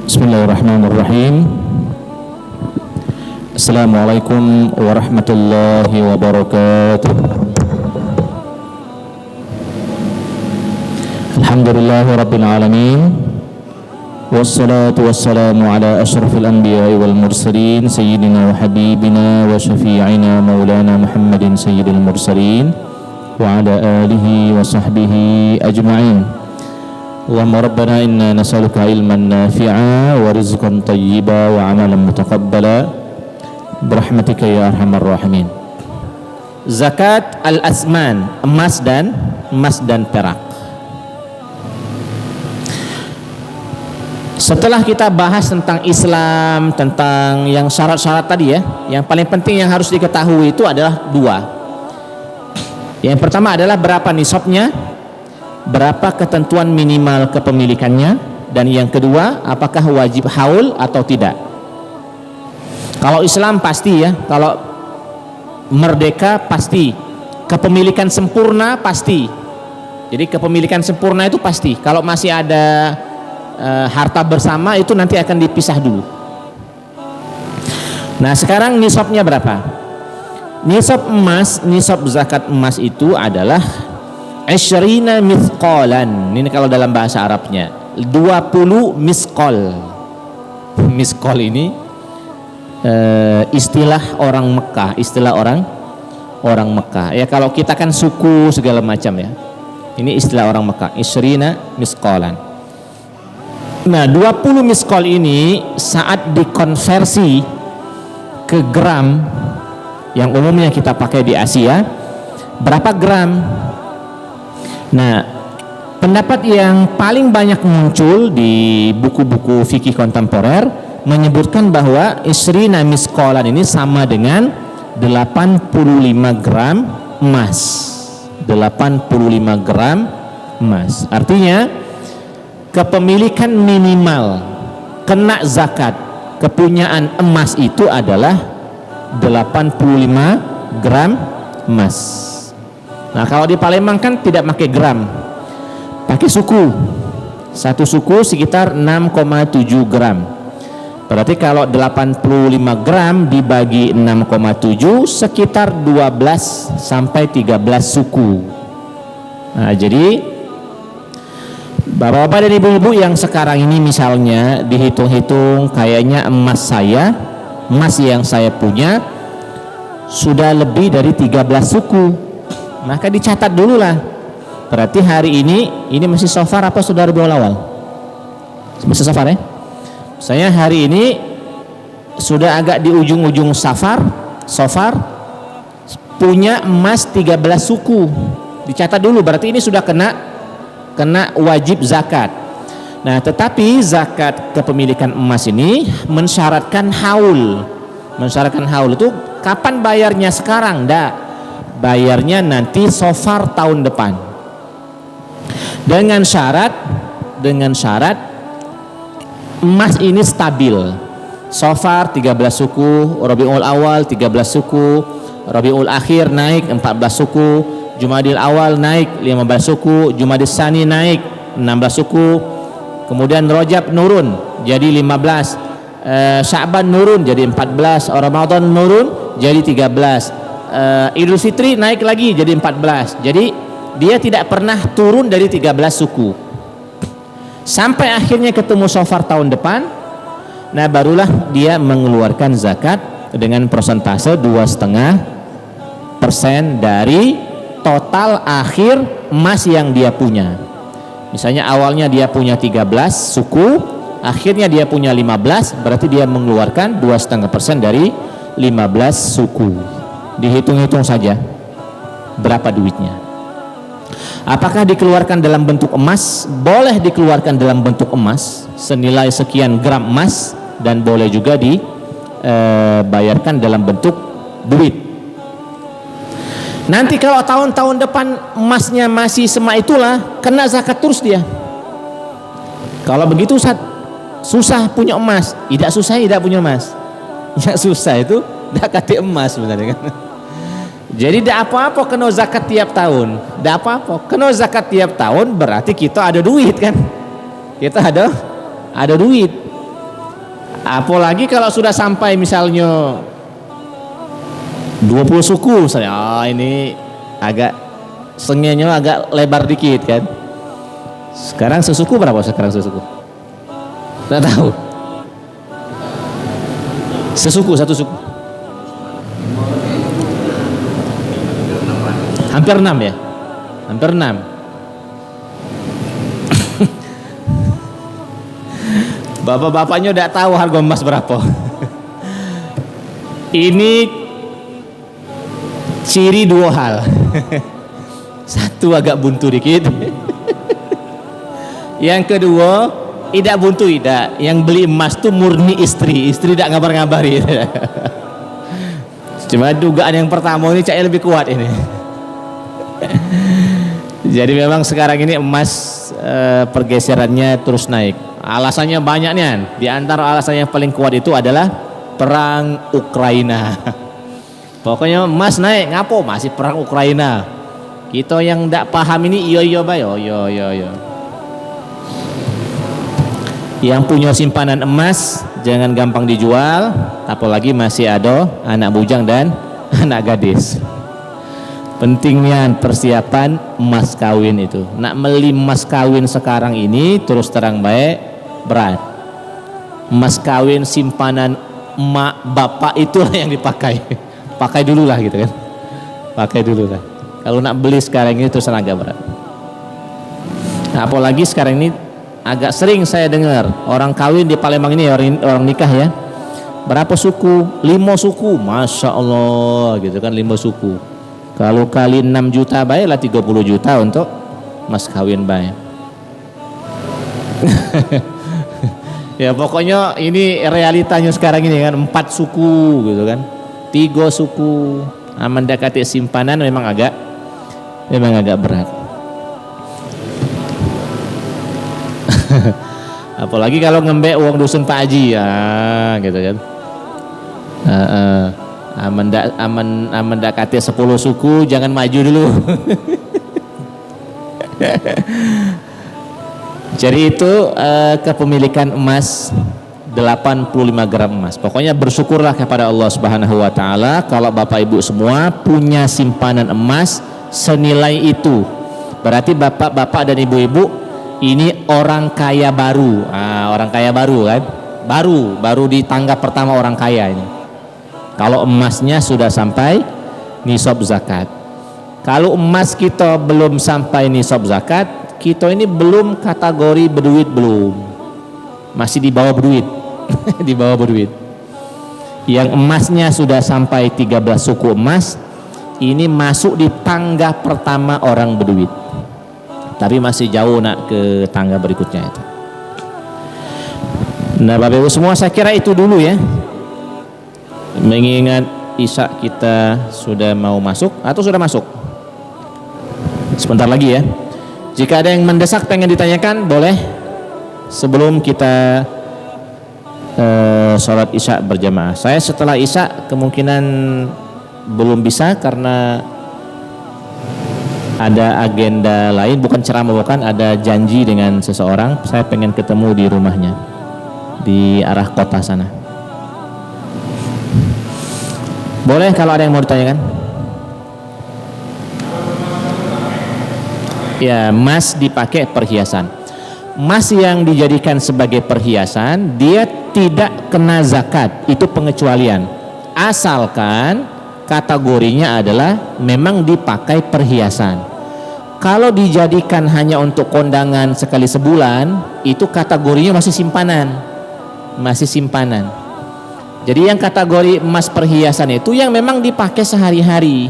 Bismillahirrahmanirrahim. Assalamualaikum warahmatullahi wabarakatuh. Alhamdulillahi rabbil alamin. Wassalatu wassalamu ala asyrafil anbiya'i wal mursalin sayyidina wa habibina wa syafi'ina maulana Muhammadin sayyidil mursalin wa ala alihi wa sahbihi ajma'in. Allahumma rabbana inna nas'aluka ilman nafi'a wa rizqan tayyiba wa amalan mutaqabbala birahmatika ya arhamar rahimin. Zakat al-asman, emas dan perak. Setelah kita bahas tentang Islam, tentang yang syarat-syarat tadi ya, yang paling penting yang harus diketahui itu adalah dua. Yang pertama adalah berapa nisabnya, berapa ketentuan minimal kepemilikannya, dan yang kedua apakah wajib haul atau tidak. Kalau Islam pasti ya, kalau merdeka pasti, kepemilikan sempurna pasti. Jadi kepemilikan sempurna itu pasti. Kalau masih ada harta bersama itu nanti akan dipisah dulu. Nah sekarang nisabnya berapa? Nisab emas, nisab zakat emas itu adalah Asyrina misqalan. Ini kalau dalam bahasa Arabnya 20 misqal. Misqal ini istilah orang Mekah, istilah orang Mekah. Ya kalau kita kan suku segala macam ya. Ini istilah orang Mekah, Asyrina misqalan. Nah 20 misqal ini saat dikonversi ke gram yang umumnya kita pakai di Asia, berapa gram? Nah, pendapat yang paling banyak muncul di buku-buku fikih kontemporer menyebutkan bahwa isrina misqalan ini sama dengan 85 gram emas. 85 gram emas. Artinya kepemilikan minimal kena zakat kepunyaan emas itu adalah 85 gram emas. Nah kalau di Palembang kan tidak pakai gram, pakai suku. Satu suku sekitar 6,7 gram. Berarti kalau 85 gram dibagi 6,7 sekitar 12 sampai 13 suku. Nah jadi bapak-bapak dan ibu-ibu yang sekarang ini misalnya dihitung-hitung kayaknya emas yang saya punya sudah lebih dari 13 suku. Maka dicatat dulu lah. Berarti hari ini masih safar apa sudah Rabiul Awal? Masih safar ya? Saya hari ini sudah agak di ujung-ujung safar punya emas 13 suku. Dicatat dulu, berarti ini sudah kena wajib zakat. Nah, tetapi zakat kepemilikan emas ini mensyaratkan haul. Mensyaratkan haul itu kapan bayarnya sekarang? Enggak. Bayarnya nanti safar tahun depan. Dengan syarat emas ini stabil. Safar 13 suku, Rabiul Awal 13 suku, Rabiul Akhir naik 14 suku, Jumadil Awal naik 15 suku, Jumadil Tsani naik 16 suku, kemudian Rajab nurun jadi 15, Sya'ban nurun jadi 14, Ramadan nurun jadi 13, Idul Fitri naik lagi jadi 14. Jadi dia tidak pernah turun dari 13 suku sampai akhirnya ketemu safar tahun depan. Nah barulah dia mengeluarkan zakat dengan persentase 2,5% dari total akhir emas yang dia punya. Misalnya awalnya dia punya 13 suku, akhirnya dia punya 15, berarti dia mengeluarkan 2,5% dari 15 suku. Dihitung-hitung saja berapa duitnya. Apakah dikeluarkan dalam bentuk emas? Boleh dikeluarkan dalam bentuk emas senilai sekian gram emas, dan boleh juga dibayarkan dalam bentuk duit. Nanti kalau tahun-tahun depan emasnya masih semak itulah, kena zakat terus dia. Kalau begitu susah punya emas. Tidak susah tidak punya emas. Tidak susah itu zakat emas sebenarnya kan. Jadi tidak apa-apa kena zakat tiap tahun. Tidak apa-apa kena zakat tiap tahun, berarti kita ada duit kan. Kita ada duit. Apalagi kalau sudah sampai misalnya 20 suku misalnya, ini agak sengenya agak lebar dikit kan. Sekarang sesuku berapa sekarang sesuku? Tidak tahu. Sesuku, satu suku. Hampir 6 ya? Hampir 6. Bapak-bapaknya udah tahu harga emas berapa. Ini ciri dua hal. Satu agak buntu dikit. Yang kedua, tidak buntu tidak. Yang beli emas tuh murni istri tidak ngabar-ngabari. Cuma dugaan yang pertama ini cak lebih kuat ini. Jadi memang sekarang ini emas pergeserannya terus naik. Alasannya banyak nih. Di antara alasan yang paling kuat itu adalah perang Ukraina. Pokoknya emas naik, ngapo masih perang Ukraina. Kita yang tidak paham ini iya bayo, iya. Yang punya simpanan emas jangan gampang dijual, apalagi masih ada anak bujang dan anak gadis. Pentingnya persiapan emas kawin itu. Nak beli emas kawin sekarang ini terus terang baik berat. Emas kawin simpanan emak bapak itulah yang dipakai. Pakai dulu lah gitu kan. Pakai dulu lah. Kalau nak beli sekarang ini terus agak berat. Nah, apalagi sekarang ini agak sering saya dengar orang kawin di Palembang ini orang nikah ya. Berapa suku? 5 suku. Masya Allah gitu kan, 5 suku. Kalau kali 6 juta baiklah 30 juta untuk mas kawin baik. Ya pokoknya ini realitanya sekarang ini kan, 4 suku gitu kan, 3 suku. Mendekati simpanan memang agak berat. Apalagi kalau ngembek uang dusun Pak Haji ya gitu kan. Mendekati 10 suku jangan maju dulu. Jadi itu kepemilikan emas 85 gram emas. Pokoknya bersyukurlah kepada Allah Subhanahu wa taala kalau Bapak Ibu semua punya simpanan emas senilai itu. Berarti bapak-bapak dan ibu-ibu ini orang kaya baru. Orang kaya baru kan? Baru di tangga pertama orang kaya ini. Kalau emasnya sudah sampai nisab zakat. Kalau emas kita belum sampai nisab zakat, kita ini belum kategori berduit, belum. Masih di bawah berduit. Di bawah berduit. Yang emasnya sudah sampai 13 suku emas, ini masuk di tangga pertama orang berduit. Tapi masih jauh nak ke tangga berikutnya itu. Nah Bapak Ibu semua, saya kira itu dulu ya. Mengingat Isya kita sudah mau masuk atau sudah masuk? Sebentar lagi ya. Jika ada yang mendesak pengen ditanyakan boleh sebelum kita sholat Isya berjamaah. Saya setelah Isya kemungkinan belum bisa karena ada agenda lain, bukan ceramah, bukan, ada janji dengan seseorang. Saya pengen ketemu di rumahnya di arah kota sana. Boleh kalau ada yang mau ditanyakan? Ya, emas dipakai perhiasan. Emas yang dijadikan sebagai perhiasan dia tidak kena zakat, itu pengecualian. Asalkan kategorinya adalah memang dipakai perhiasan. Kalau dijadikan hanya untuk kondangan sekali sebulan, itu kategorinya masih simpanan. Masih simpanan. Jadi yang kategori emas perhiasan itu yang memang dipakai sehari-hari.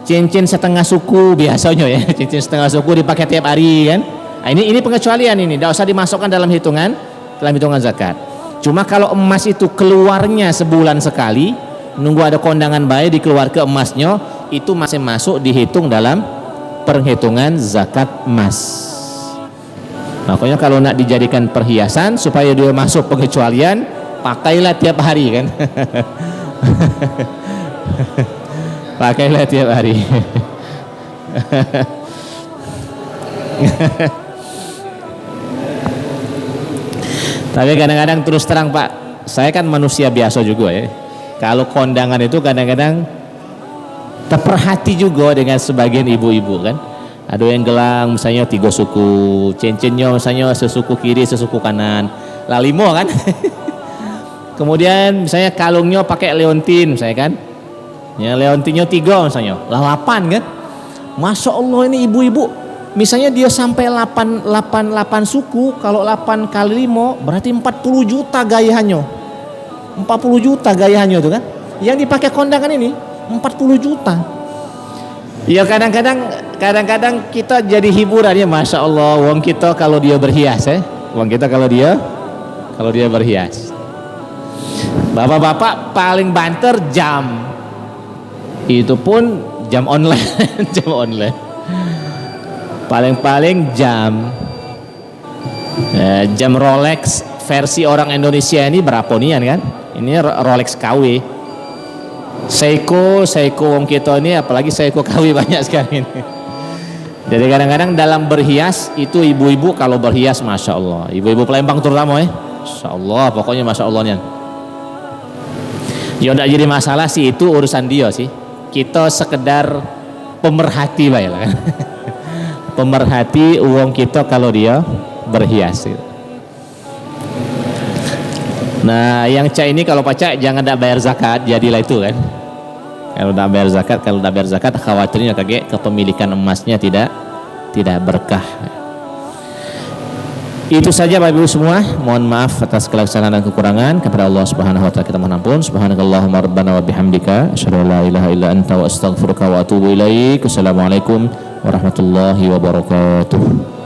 Cincin setengah suku biasanya ya, cincin setengah suku dipakai tiap hari kan. Nah, ini pengecualian ini, tidak usah dimasukkan dalam hitungan zakat. Cuma kalau emas itu keluarnya sebulan sekali, nunggu ada kondangan baik dikeluar ke emasnya, itu masih masuk dihitung dalam perhitungan zakat emas. Makanya kalau nak dijadikan perhiasan supaya dia masuk pengecualian, pakailah tiap hari kan. Pakailah tiap hari. Tapi kadang-kadang terus terang Pak, saya kan manusia biasa juga ya. Kalau kondangan itu kadang-kadang terperhati juga dengan sebagian ibu-ibu kan. Ada yang gelang misalnya 3 suku, cincinnya misalnya sesuku kiri, sesuku kanan, lalimo kan. Kemudian misalnya kalungnya pakai leontin misalnya kan. Ya leontinnya 3 misalnya, 8 kan. Masya Allah ini ibu-ibu, misalnya dia sampai 8 suku, kalau 8 kali 5 berarti 40 juta gayahannya. 40 juta gayahannya tuh kan. Yang dipakai kondangan ini 40 juta. Ya kadang-kadang kita jadi hiburan ya, Masya Allah, wong kita kalau dia berhias ya. Wong kita kalau dia berhias. Bapak-bapak paling banter jam. Itu pun jam online. Jam online. Paling-paling jam. Jam Rolex versi orang Indonesia ini berapa nian kan? Ini Rolex KW. Seiko wong kita ini, apalagi Seiko KW banyak sekali ini. Jadi kadang-kadang dalam berhias itu ibu-ibu kalau berhias Masya Allah, ibu-ibu Palembang terutama ya, Masya Allah, pokoknya Masya Allahnya. Ya udah jadi masalah sih, itu urusan dia sih. Kita sekedar pemerhati baik lah. Pemerhati uang kita kalau dia berhias. Nah yang cak ini kalau pacak jangan tak bayar zakat, jadilah itu kan. Kalau tak bayar zakat, khawatirnya kaget kepemilikan emasnya tidak berkah. Itu saja Bapak Ibu semua. Mohon maaf atas kelaksanaan dan kekurangan. Kepada Allah Subhanahu wa taala kita mohon ampun. Subhanakallahumma rabbana wa bihamdika asyhadu an la ilaha illa anta wa astaghfiruka wa atubu ilaik. Wassalamualaikum warahmatullahi wabarakatuh.